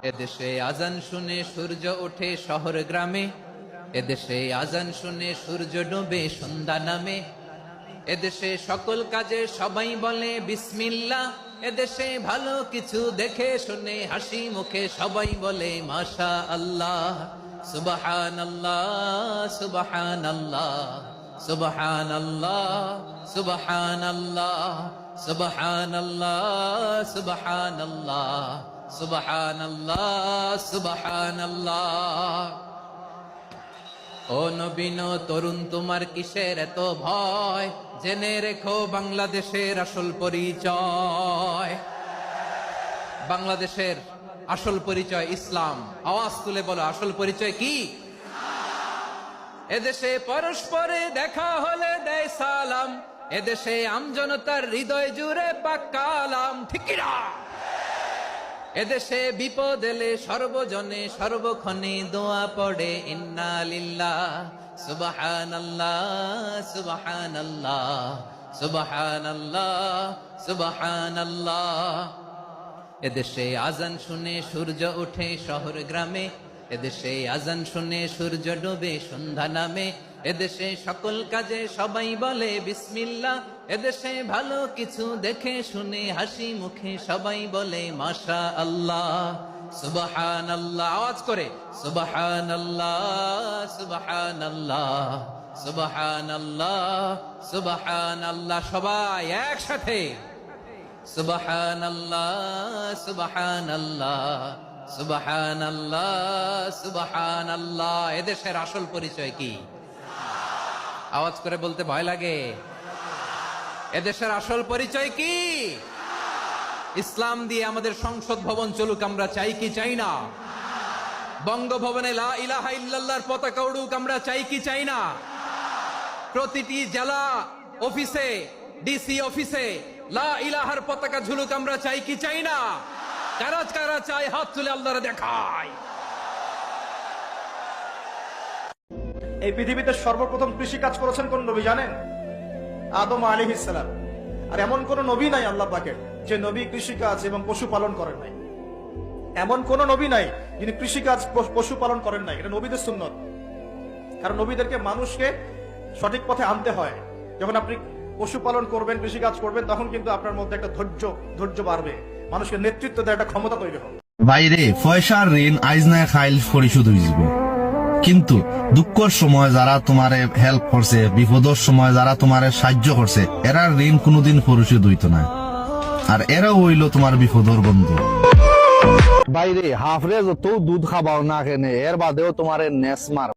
এদেশে আজান শুনে সূর্য ওঠে শহর গ্রামে, এদেশে আজান শুনে সূর্য ডোবে সন্ধ্যা নামে, এদেশে সকল কাজে সবাই বলে বিসমিল্লাহ, এদেশে ভালো কিছু দেখে শুনে হাসি মুখে সবাই বলে মাশা আল্লাহ। সুবহানাল্লাহ সুবহানাল্লাহ সুবহানাল্লাহ সুবহানাল্লাহ সুবহানাল্লাহ সুবহানাল্লাহ সুবহানাল্লাহ সুবহানাল্লাহ। ও নবীন তরুণ তোমার কিসের এত ভয়, জেনে রেখো বাংলাদেশের আসল পরিচয়। বাংলাদেশের আসল পরিচয় ইসলাম। আওয়াজ তুলে বলো, আসল পরিচয় কি? এদেশে পরস্পরে দেখা হলে দেয় সালাম, এদেশে আমজনতার হৃদয় জুড়ে পাক্কালাম, ঠিক কি না? এদেশে বিপদ এলে সর্বজনে সর্বক্ষণে দোয়া পড়ে ইন্না লিল্লাহ সুবহানাল্লাহ সুবহানাল্লাহ সুবহানাল্লাহ সুবহানাল্লাহ। এদেশে আজান শুনে সূর্য ওঠে শহর গ্রামে, এদেশে আজান শুনে সূর্য ডোবে সন্ধ্যা নামে, এদেশে সকল কাজে সবাই বলে বিসমিল্লাহ, এদেশে ভালো কিছু দেখে শুনে হাসি মুখে সবাই বলে মাশা আল্লাহ। সুবহানাল্লাহ, আওয়াজ করে সুবহানাল্লাহ সুবহানাল্লাহ সুবহানাল্লাহ সুবহানাল্লাহ। সবাই একসাথে সুবহানাল্লাহ সুবহানাল্লাহ সুবহানাল্লাহ সুবহানাল্লাহ। এদেশের আসল পরিচয় কি? আওয়াজ করে বলতে ভয় লাগে। এদেশের আসল পরিচয় কি? ইসলাম দিয়ে আমাদের সংসদ ভবন চলুক, আমরা চাই কি চাই না? বঙ্গভবনে লা ইলাহা ইল্লাল্লাহর পতাকা উড়ুক, আমরা চাই কি চাই না? প্রতিটি জেলা অফিসে, ডিসি অফিসে লা ইলাহার পতাকা ঝুলুক, আমরা চাই কি চাই না? কারা কারা চাই হাত তুলে আল্লাহরে দেখায়। এই পৃথিবীতে সর্বপ্রথম কৃষি কাজ করেছেন কোন নবী জানেন? আদম আলাইহিস সালাম। আর এমন কোন নবী নাই আল্লাহ পাকের যে নবী কৃষি কাজ এবং পশুপালন করেন নাই। এমন কোন নবী নাই যিনি কৃষি কাজ পশুপালন করেন নাই। এটা নবীদের সুন্নত। কারণ নবীদেরকে মানুষকে সঠিক পথে আনতে হয়। যখন আপনি পশুপালন করবেন, কৃষি কাজ করবেন, তখন কিন্তু আপনার মধ্যে একটা ধৈর্য বাড়বে, মানুষকে নেতৃত্ব দেওয়ার একটা ক্ষমতা তৈরি হবে। বাইরে পয়সার ঋণ আইজ না খাইল পরিশোধ হয়ে যাবে, কিন্তু দুঃখের সময় যারা তোমারে হেল্প করছে, বিপদের সময় যারা তোমারে সাহায্য করছে, এরা ঋণ কোনোদিন পরিশোধ হইতো না। আর এরা হইল তোমার বিপদের বন্ধু। বাইরে হাফরে যত দুধ খাবাও না কেনে, এর বাদেও তোমার নেসমার